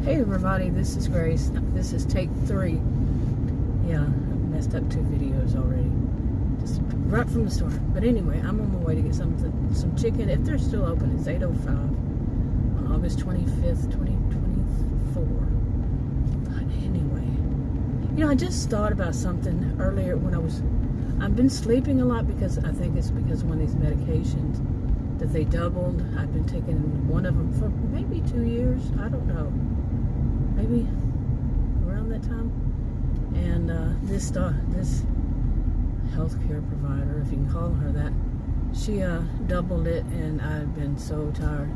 Hey everybody, this is Grace. This is take 3. Yeah, I messed up 2 videos already. Just right from the start. But anyway, I'm on my way to get some chicken. If they're still open, it's 8:05 on August 25th, 2024. But anyway, you know, I just thought about something earlier when I've been sleeping a lot because I think it's because of one of these medications that they doubled. I've been taking one of them for maybe 2 years. I don't know. Maybe around that time. And this healthcare provider, if you can call her that, she doubled it, and I've been so tired.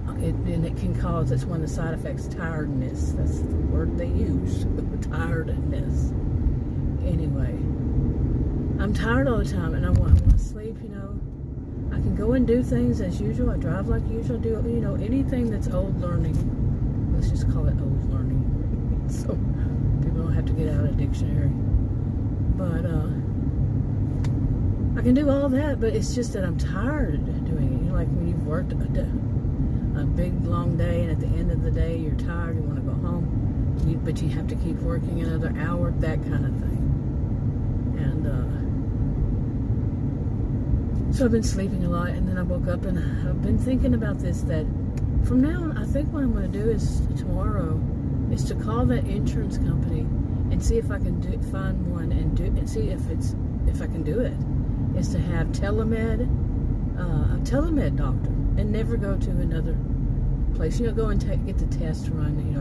And it can cause, it's one of the side effects, tiredness. That's the word they use, tiredness. Anyway, I'm tired all the time, and I want to sleep, you know. I can go and do things as usual. I drive like usual, do, you know, anything that's old learning. Let's just call it old learning, so people don't have to get out a dictionary. But I can do all that, but it's just that I'm tired of doing it. You know, like when you've worked a big long day, and at the end of the day you're tired, you want to go home, but you have to keep working another hour, that kind of thing. And so I've been sleeping a lot, and then I woke up and I've been thinking about this, that from now on, I think what I'm going to do is tomorrow is to call that insurance company and see if I can find one and see if I can do it. Is to have a telemed doctor, and never go to another place. You know, go and get the test run. You know,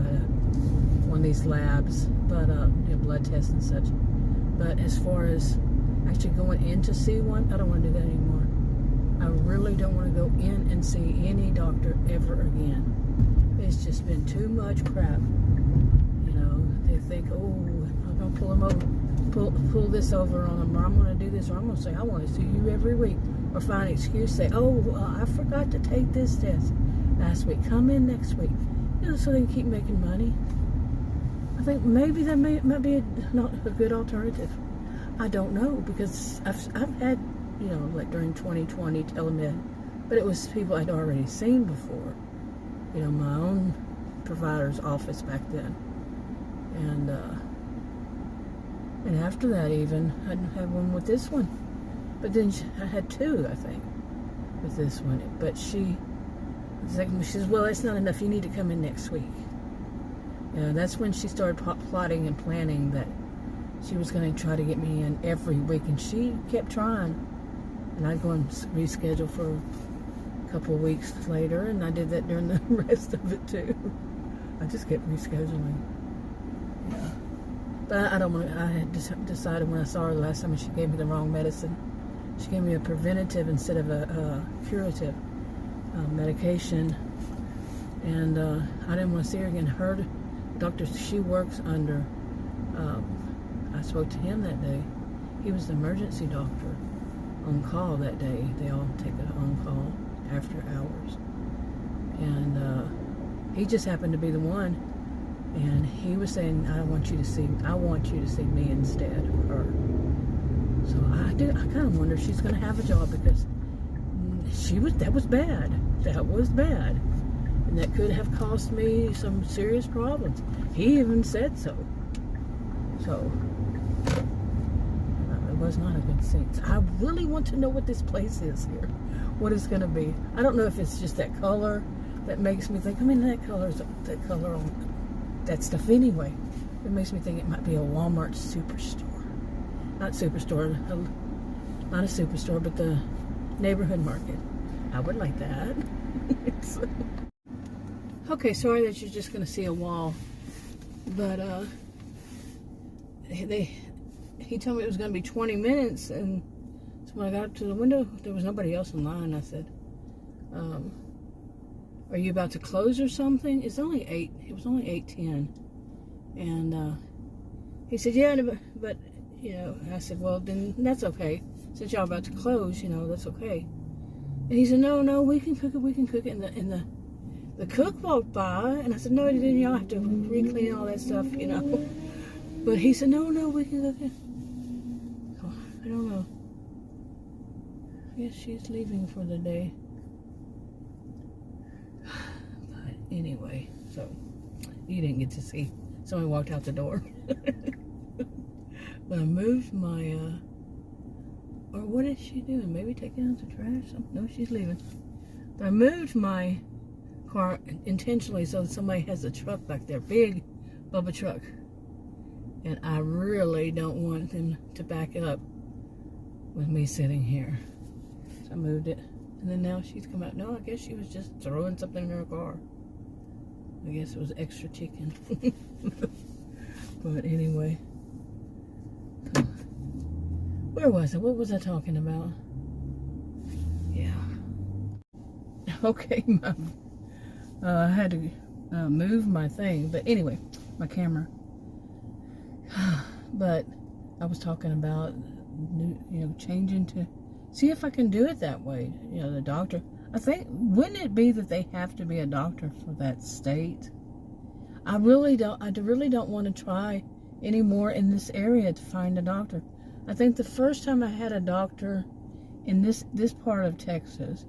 one of these labs, but you know, blood tests and such. But as far as actually going in to see one, I don't want to do that anymore. I really don't want to go in and see any doctor ever again. It's just been too much crap. You know, they think, oh, I'm going to pull them over, pull this over on them, or I'm going to do this, or I'm going to say, I want to see you every week. Or find an excuse, say, oh, I forgot to take this test last week. Come in next week. You know, so they can keep making money. I think maybe that might be not a good alternative. I don't know, because I've had, you know, like during 2020 telemed, but it was people I'd already seen before. You know, my own provider's office back then. And after that even, I had one with this one. But then I had 2, I think, with this one. But she says, well, that's not enough. You need to come in next week. You know, that's when she started plotting and planning that she was going to try to get me in every week. And she kept trying. And I'd go and reschedule for a couple of weeks later. And I did that during the rest of it, too. I just kept rescheduling. Yeah. But I don't want to, I had decided when I saw her the last time, and she gave me the wrong medicine. She gave me a preventative instead of a curative medication. And I didn't want to see her again. Her doctor she works under, I spoke to him that day. He was the emergency doctor on call that day. They all take it on call after hours. And he just happened to be the one. And he was saying, I want you to see me instead of her. So I kind of wonder if she's going to have a job, because that was bad. That was bad. And that could have cost me some serious problems. He even said so. So it was not a good scene. I really want to know what this place is here. What it's going to be. I don't know if it's just that color that makes me think, I mean, that color on that stuff anyway. It makes me think it might be a Walmart superstore. Not superstore, not a superstore, but the neighborhood market. I would like that. Okay, sorry that you're just going to see a wall. But he told me it was going to be 20 minutes, and so when I got up to the window, there was nobody else in line. I said, are you about to close or something? It was only 8:10. And he said, yeah, but you know, I said, well, then that's okay. Since y'all about to close, you know, that's okay. And he said, no, we can cook it. And the cook walked by, and I said, no, then y'all have to re-clean all that stuff, you know. But he said, no, we can cook it. So, I don't know. I guess she's leaving for the day. But anyway, so you didn't get to see. Someone walked out the door. But I moved my, or what is she doing? Maybe taking out the trash? No, she's leaving. But I moved my car intentionally so that somebody has a truck back there, big Bubba truck. And I really don't want them to back up with me sitting here. So I moved it. And then now she's come out. No, I guess she was just throwing something in her car. I guess it was extra chicken. But anyway. So, where was I? What was I talking about? Yeah. Okay. I had to move my thing. But anyway, my camera. But I was talking about, changing to see if I can do it that way. The doctor. I think, wouldn't it be that they have to be a doctor for that state? I really don't want to try anymore in this area to find a doctor. I think the first time I had a doctor in this part of Texas,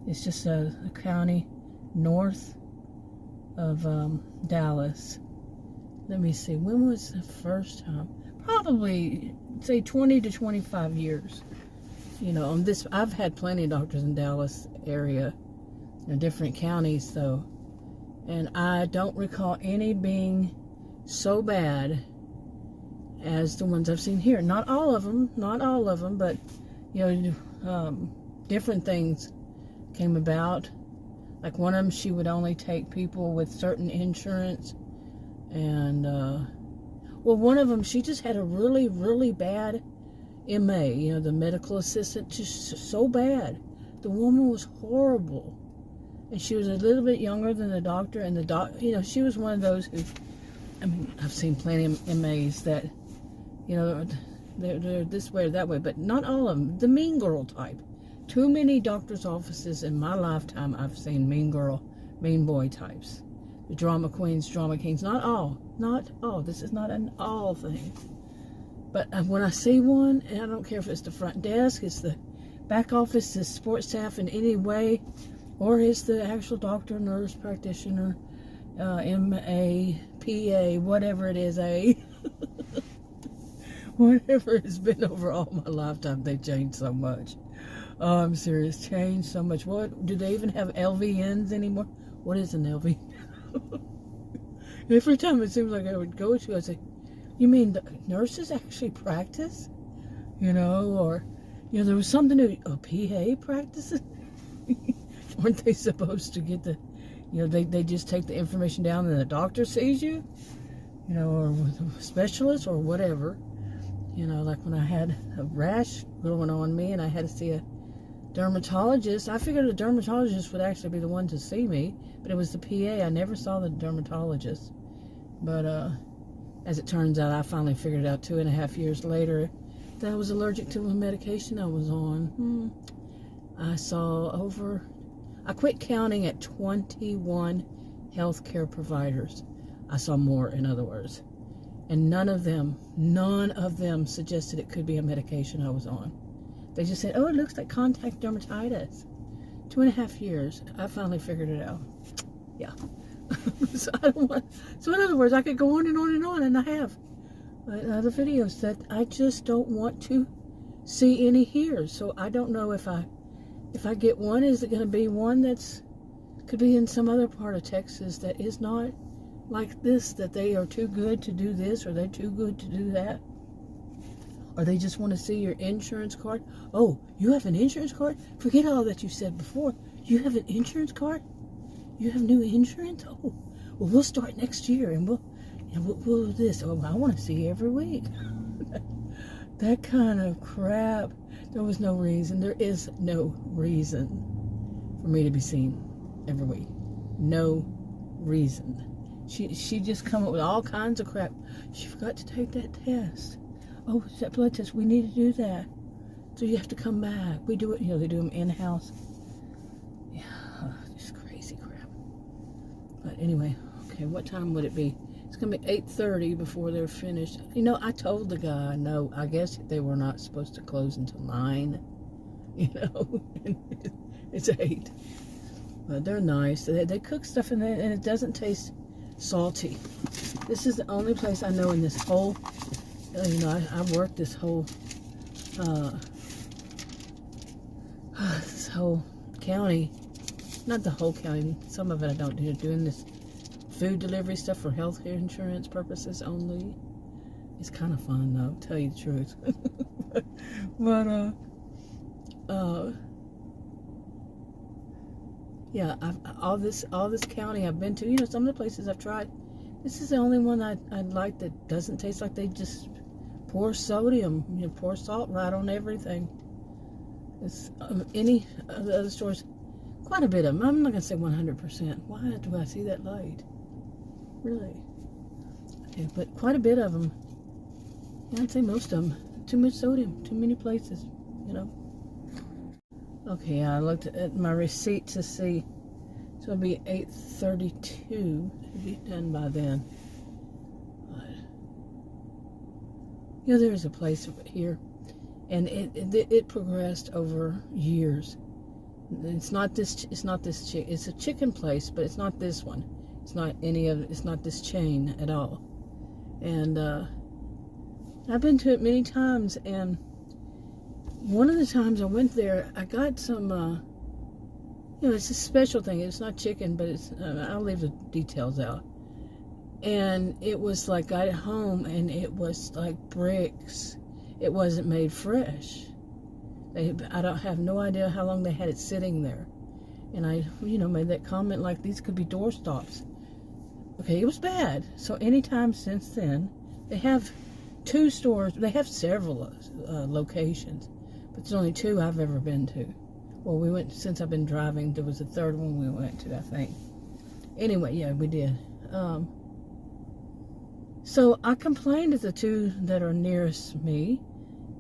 it's just a county north of Dallas. Let me see, when was the first time? Probably, say, 20 to 25 years. I've had plenty of doctors in Dallas area, in different counties, though. And I don't recall any being so bad as the ones I've seen here. Not all of them, but, different things came about. Like one of them, she would only take people with certain insurance. And, one of them, she just had a really, really bad MA, the medical assistant, just so bad. The woman was horrible. And she was a little bit younger than the doctor, and she was one of those who, I've seen plenty of MAs that, they're this way or that way, but not all of them. The mean girl type. Too many doctor's offices in my lifetime I've seen mean girl, mean boy types. The drama queens, drama kings. Not all. This is not an all thing. But when I see one, and I don't care if it's the front desk, it's the back office, the support staff in any way, or it's the actual doctor, nurse, practitioner, MA, PA, whatever it is, whatever it's been over all my lifetime, they've changed so much. Oh, I'm serious, changed so much. What, do they even have LVNs anymore? What is an LVN? Every time it seems like I would go to, I'd say, you mean the nurses actually practice? Or, there was something to, PA practices? Weren't they supposed to get the, they just take the information down and the doctor sees you? Or with a specialist or whatever. Like when I had a rash growing on me and I had to see a dermatologist. I figured a dermatologist would actually be the one to see me, but it was the PA. I never saw the dermatologist. But as it turns out, I finally figured out 2.5 years later that I was allergic to a medication I was on. I quit counting at 21 healthcare providers. I saw more, in other words. And none of them suggested it could be a medication I was on. They just said, oh, it looks like contact dermatitis. 2.5 years, I finally figured it out. Yeah. So in other words, I could go on and on and on, and I have other videos that I just don't want to see any here. So I don't know if I get one, is it going to be one could be in some other part of Texas that is not like this, that they are too good to do this or they're too good to do that, or they just want to see your insurance card. Oh, you have an insurance card? Forget all that you said before. You have an insurance card? You have new insurance? Oh, well, we'll start next year and we'll do this. Oh, I want to see you every week. That kind of crap. There was no reason. There is no reason for me to be seen every week. No reason. She just come up with all kinds of crap. She forgot to take that test. Oh, it's that blood test. We need to do that. So you have to come back. We do it, they do them in-house. Yeah, just crazy crap. But anyway, okay, what time would it be? It's going to be 8:30 before they're finished. I told the guy, no, I guess they were not supposed to close until 9. It's 8. But they're nice. They cook stuff and it doesn't taste salty. This is the only place I know in this whole, I worked this whole, this whole county, not the whole county, some of it I don't do, doing this food delivery stuff for health insurance purposes only. It's kind of fun though, tell you the truth. But, yeah, all this county I've been to, some of the places I've tried, this is the only one I like that doesn't taste like they just pour sodium, pour salt right on everything. It's any of the other stores, quite a bit of them. I'm not gonna say 100%. Why do I see that light? Really? Okay, but quite a bit of them. Yeah, I'd say most of them. Too much sodium, too many places, Okay, I looked at my receipt to see. So it'll be 8:32. It'll be done by then. But, there's a place here, and it progressed over years. It's not this. It's not this chick. It's a chicken place, but it's not this one. It's not any of. It's not this chain at all. And I've been to it many times, and one of the times I went there, I got some, it's a special thing. It's not chicken, but it's, I'll leave the details out. And it was like, I got it home, and it was like bricks. It wasn't made fresh. I don't have no idea how long they had it sitting there. And I, made that comment like, these could be doorstops. Okay, it was bad. So anytime since then, they have 2 stores. They have several locations. But there's only 2 I've ever been to. Well, we went, since I've been driving, there was a 3rd one we went to, I think. Anyway, yeah, we did. So I complained at the 2 that are nearest me.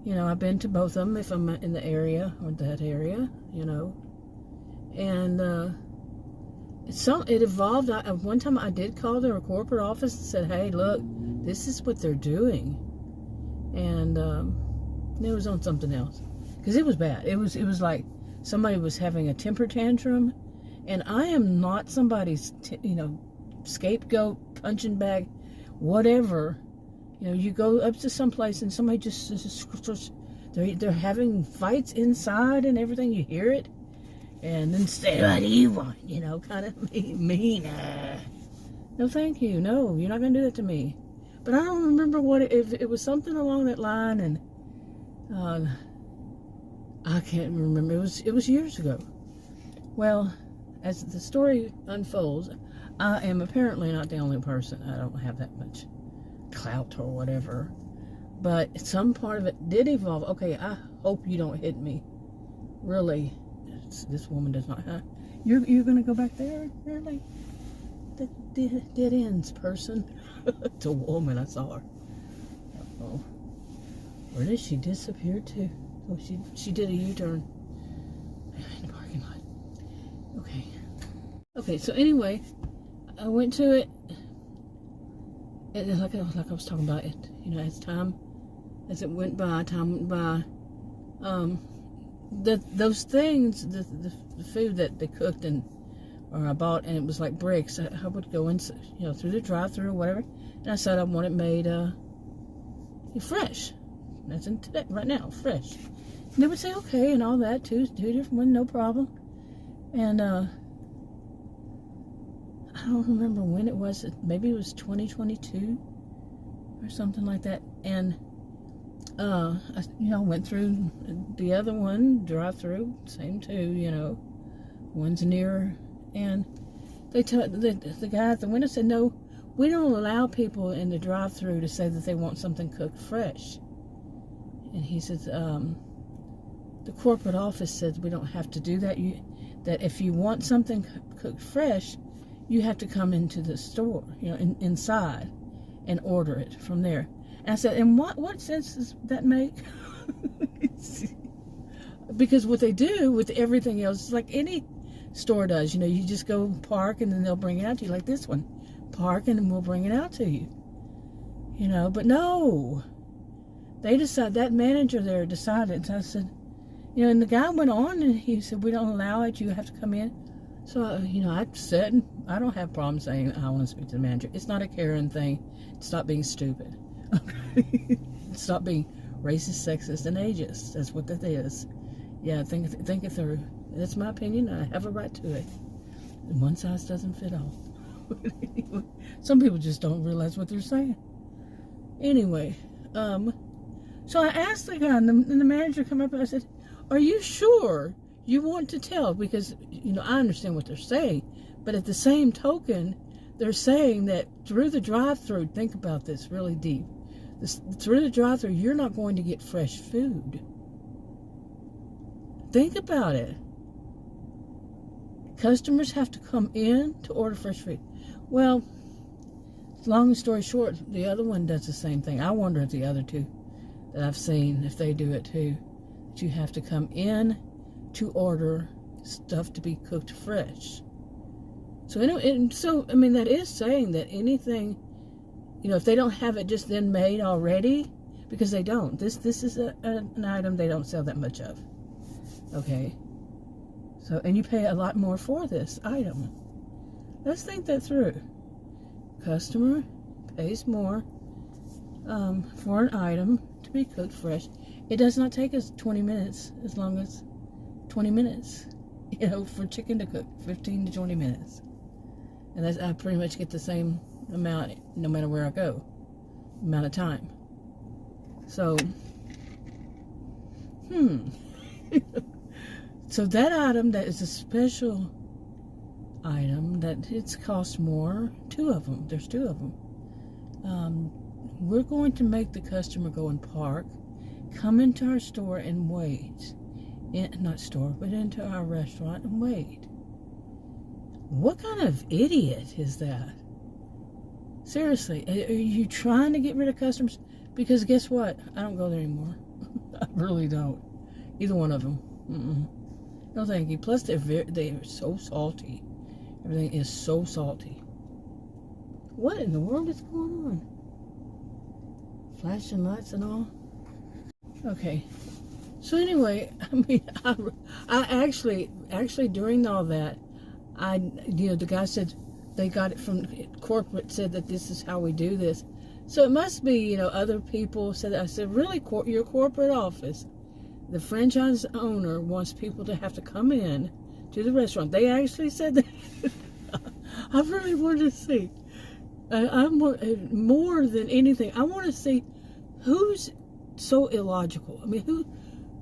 I've been to both of them if I'm in the area or that area, And it evolved. One time I did call their corporate office and said, hey, look, this is what they're doing. And it was on something else. Because it was bad. It was like somebody was having a temper tantrum, and I am not somebody's scapegoat, punching bag, whatever. You go up to some place and somebody just they're having fights inside and everything. You hear it, and then say, "What do you want?" Kind of mean. No, thank you. No, you're not gonna do that to me. But I don't remember if it was something along that line, and I can't remember. It was years ago. Well, as the story unfolds, I am apparently not the only person. I don't have that much clout or whatever. But some part of it did evolve. Okay, I hope you don't hit me. Really, this woman does not. You're gonna go back there? Really? Dead ends, person. It's a woman. I saw her. Uh-oh. Where did she disappear to? Oh, she did a U-turn in the parking lot. Okay. So anyway, I went to it, and like I was talking about it. As it went by, time went by. Those things, the food that they cooked or I bought, and it was like bricks. I would go in, through the drive-through or whatever, and I said I want it made fresh. That's in today, right now, fresh. And they would say okay and all that too. 2 different ones, no problem. And I don't remember when it was. Maybe it was 2022 or something like that. And I went through the other one, drive-through, same 2. One's nearer. And they the guy at the window said, no, we don't allow people in the drive-through to say that they want something cooked fresh. And he says, the corporate office says we don't have to do that. That if you want something cooked fresh, you have to come into the store, inside, and order it from there. And I said, and what sense does that make? Because what they do with everything else is like any store does. You just go park and then they'll bring it out to you, like this one. Park and then we'll bring it out to you. But no. They decided, that manager there decided. So I said, and the guy went on and he said, we don't allow it. You have to come in. So, I said, I don't have problems saying I want to speak to the manager. It's not a Karen thing. Stop being stupid. Okay? Stop being racist, sexist, and ageist. That's what that is. Yeah, think it through. That's my opinion. I have a right to it. One size doesn't fit all. Some people just don't realize what they're saying. Anyway, so I asked the guy, and the manager come up and I said, "Are you sure you want to tell?" Because, I understand what they're saying, but at the same token, they're saying that through the drive-thru, think about this really deep, through the drive-thru, you're not going to get fresh food. Think about it. Customers have to come in to order fresh food. Well, long story short, the other one does the same thing. I wonder if the other two that I've seen, if they do it too. That you have to come in to order stuff to be cooked fresh. So, that is saying that anything, if they don't have it just then made already, because they don't. This is an item they don't sell that much of. Okay. So, and you pay a lot more for this item. Let's think that through. Customer pays more for an item to be cooked fresh. It does not take us 20 minutes, as long as 20 minutes, for chicken to cook, 15 to 20 minutes. And I pretty much get the same amount no matter where I go, amount of time. So, so that item that is a special item that it's cost more, two of them, there's two of them. We're going to make the customer go and park, come into our store and wait. Not store, but into our restaurant and wait. What kind of idiot is that? Seriously, are you trying to get rid of customers? Because guess what? I don't go there anymore. I really don't. Either one of them. No, thank you. Plus, they're so salty. Everything is so salty. What in the world is going on? Flashing lights and all. Okay. So anyway, I actually during all that, the guy said they got it from corporate, said that this is how we do this. So it must be, other people said that. I said, really, your corporate office, the franchise owner wants people to have to come in to the restaurant. They actually said that. I really wanted to see. I'm more than anything, I want to see who's so illogical. I mean,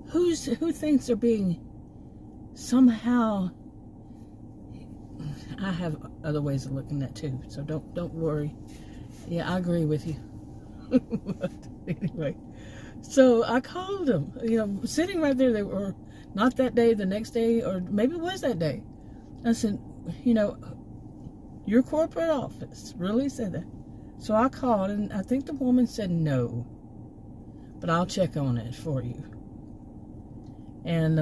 who thinks they're being somehow. I have other ways of looking at too, so don't worry. Yeah, I agree with you. But anyway, so I called them. Sitting right there, they were not that day, the next day, or maybe it was that day. I said, your corporate office really said that. So I called, and I think the woman said no, but I'll check on it for you. And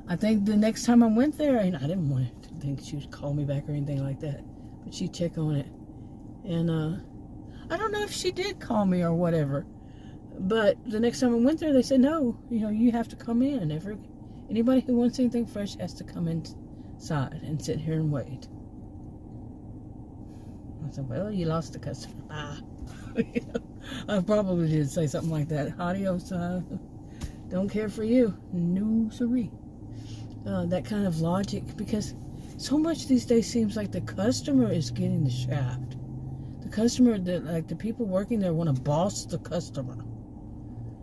I think the next time I went there, and I didn't want to think she would call me back or anything like that, but she'd check on it. And I don't know if she did call me or whatever, but the next time I went there, they said, no, you have to come in. Anybody who wants anything fresh has to come inside and sit here and wait. I said, well, you lost the customer. I probably did say something like that. Adios, don't care for you. No, siree. That kind of logic, because so much these days seems like the customer is getting the shaft. The customer, the people working there want to boss the customer.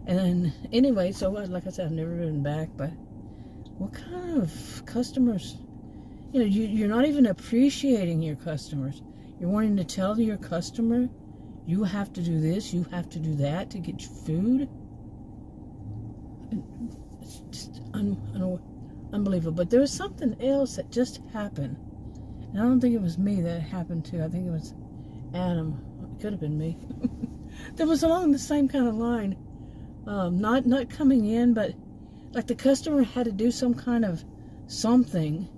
And anyway, so like I said, I've never been back, but what kind of customers? You're not even appreciating your customers. You're wanting to tell your customer, you have to do this, you have to do that to get your food. It's just unbelievable. But there was something else that just happened. And I don't think it was me that it happened to. I think it was Adam. It could have been me. That was along the same kind of line. Not coming in, but like the customer had to do some kind of something,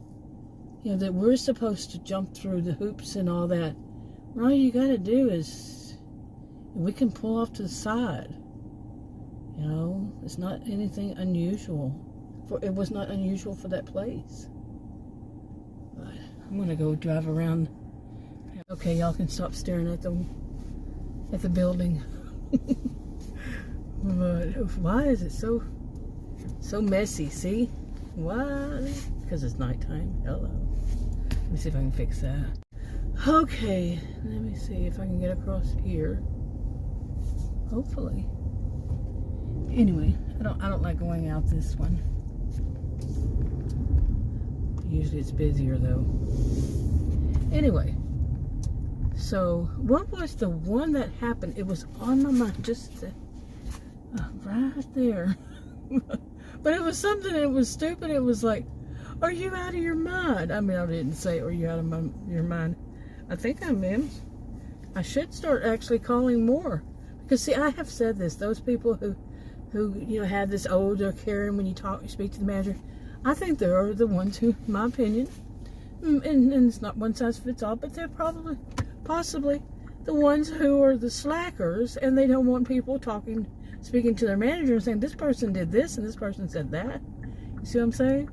that we're supposed to jump through the hoops and all that. All you got to do is, we can pull off to the side. It's not anything unusual. It was not unusual for that place. But I'm gonna go drive around. Okay, y'all can stop staring at the building. But why is it so messy? See? Why? Because it's nighttime. Hello. Let me see if I can fix that. Okay, let me see if I can get across here. Hopefully. Anyway, I don't like going out this one. Usually it's busier though. Anyway, so what was the one that happened? It was on my mind, just right there. But it was something that was stupid. It was like, are you out of your mind? I mean, I didn't say, are you out of your mind? I think I am. I should start actually calling more. Because see, I have said this, those people who have this older caring when you speak to the manager, I think they're the ones who, in my opinion, and it's not one size fits all, but they're possibly the ones who are the slackers, and they don't want people speaking to their manager and saying, this person did this and this person said that. You see what I'm saying?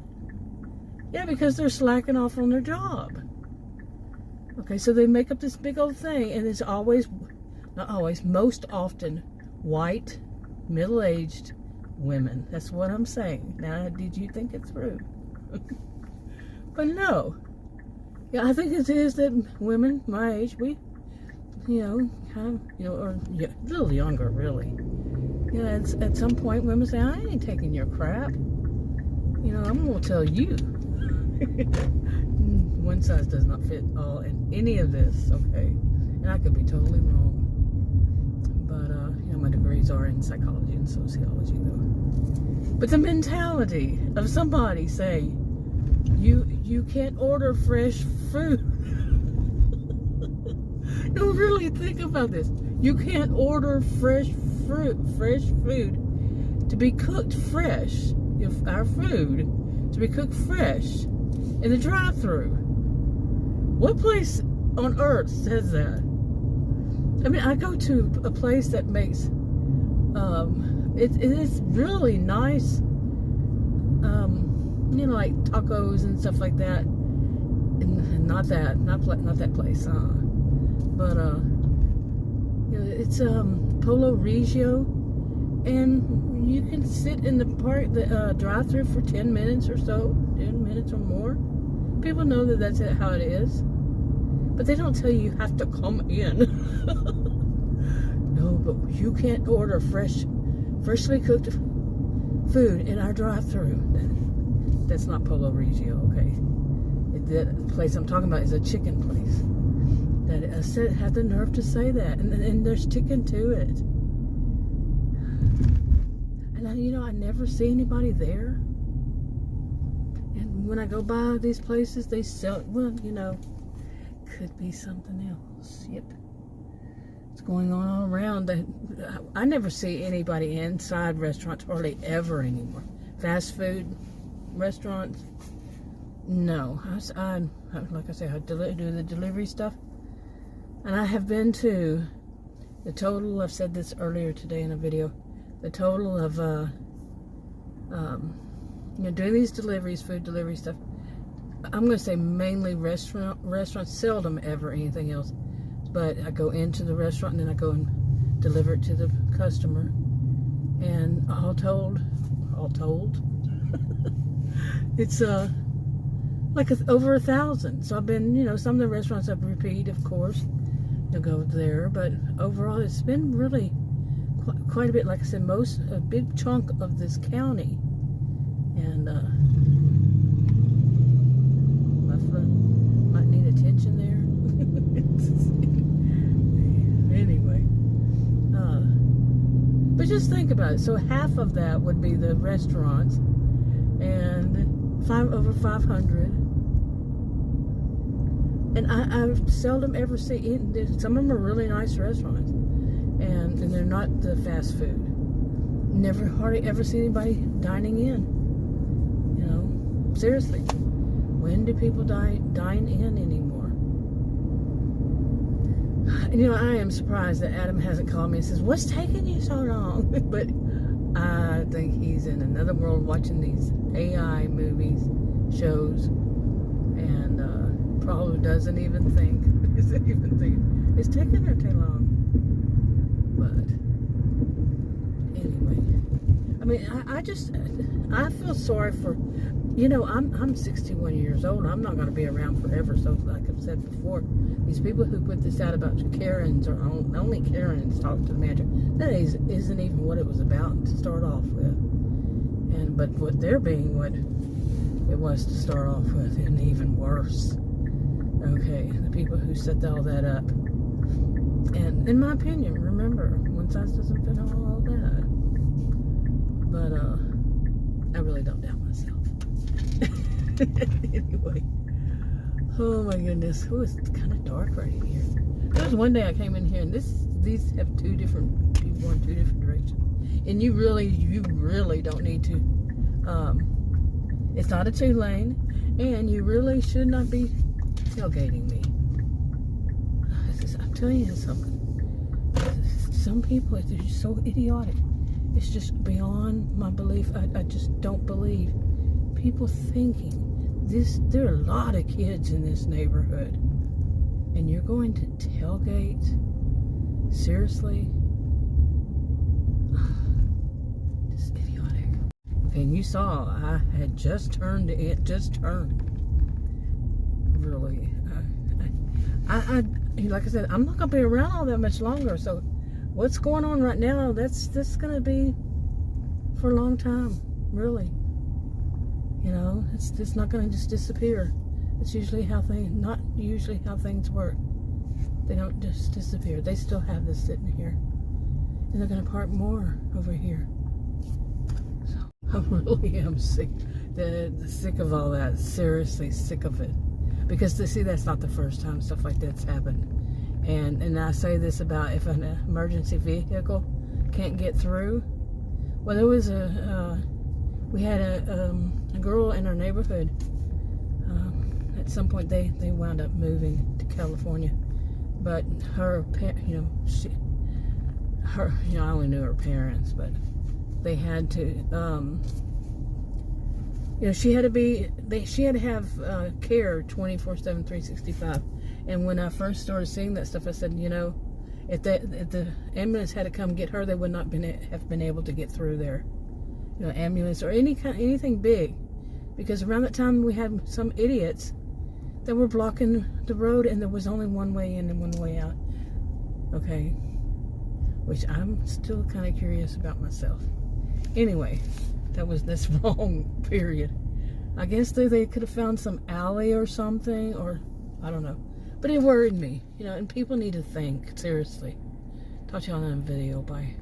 Yeah, because they're slacking off on their job. Okay, so they make up this big old thing, and it's always, not always, most often, white, middle-aged women. That's what I'm saying. Now, did you think it through? But no. Yeah, I think it is that women my age, we, kind of, or yeah, a little younger, really. At some point, women say, I ain't taking your crap. I'm going to tell you. One size does not fit all in any of this, okay? And I could be totally wrong. But, my degrees are in psychology and sociology, though. But the mentality of somebody saying, you can't order fresh food. No, really think about this. You can't order fresh food to be cooked fresh. Our food to be cooked fresh in the drive-thru. What place on earth says that? I mean, I go to a place that makes it is really nice, like tacos and stuff like that. And not that place, but it's Polo Regio, and you can sit in the drive-thru for 10 minutes or so, 10 minutes or more. People know that that's how it is, but they don't tell you have to come in. No, but you can't order freshly cooked food in our drive-thru. That's not Polo Regio, okay? The place I'm talking about is a chicken place that had the nerve to say that, and they're sticking to it. And I never see anybody there. And when I go by these places, they sell, could be something else. Yep. It's going on all around. I never see anybody inside restaurants hardly ever anymore. Fast food restaurants, no. Like I say, I do the delivery stuff. And I have been to the total, I've said this earlier today in a video, the total of, doing these deliveries, food delivery stuff. I'm going to say mainly restaurants, seldom ever anything else. But I go into the restaurant and then I go and deliver it to the customer. And all told, it's like over 1,000. So I've been, some of the restaurants I've repeat, of course, to go there. But overall, it's been really quite a bit. Like I said, a big chunk of this county. And might need attention there. Anyway, but just think about it. So half of that would be the restaurants, and over 500. And I seldom ever see some of them are really nice restaurants, and they're not the fast food. Hardly ever see anybody dining in. Seriously, when do people dine in anymore? And I am surprised that Adam hasn't called me and says, what's taking you so long? But I think he's in another world watching these AI movies, shows, and probably doesn't even think. It's taking her too long. But anyway, I mean, I feel sorry for, I'm 61 years old. I'm not going to be around forever. So like I've said before, these people who put this out about Karens or only Karens talk to the manager, that isn't even what it was about to start off with. But what they're being what it was to start off with, and even worse. Okay, the people who set all that up. And in my opinion, remember, one size doesn't fit all that. But I really don't doubt myself. Anyway, oh my goodness, it's kind of dark right in here. There was one day I came in here, and these have two different people in two different directions, and you really don't need to. It's not a 2-lane, and you really should not be tailgating me. I'm telling you something. Some people are just so idiotic. It's just beyond my belief. I just don't believe people thinking this. There are a lot of kids in this neighborhood, and you're going to tailgate? Seriously? Just idiotic. Okay, and you saw I had just turned. Really, I like I said, I'm not gonna be around all that much longer. So, what's going on right now? That's gonna be for a long time, really. It's not gonna just disappear. It's usually not usually how things work. They don't just disappear. They still have this sitting here, and they're gonna park more over here. So I really am sick. Sick of all that. Seriously, sick of it. Because see, that's not the first time stuff like that's happened. And I say this about if an emergency vehicle can't get through. Well, there was we had a girl in our neighborhood. At some point, they wound up moving to California, but her, I only knew her parents, but they had to. She had to have care 24/7, 365. And when I first started seeing that stuff, I said, if the ambulance had to come get her, they would not have been able to get through there. Ambulance or anything big, because around that time we had some idiots that were blocking the road, and there was only one way in and one way out. Okay, which I'm still kind of curious about myself. Anyway. That's wrong, period. I guess they could have found some alley or something, or I don't know. But it worried me, and people need to think, seriously. Talk to you on a video. Bye.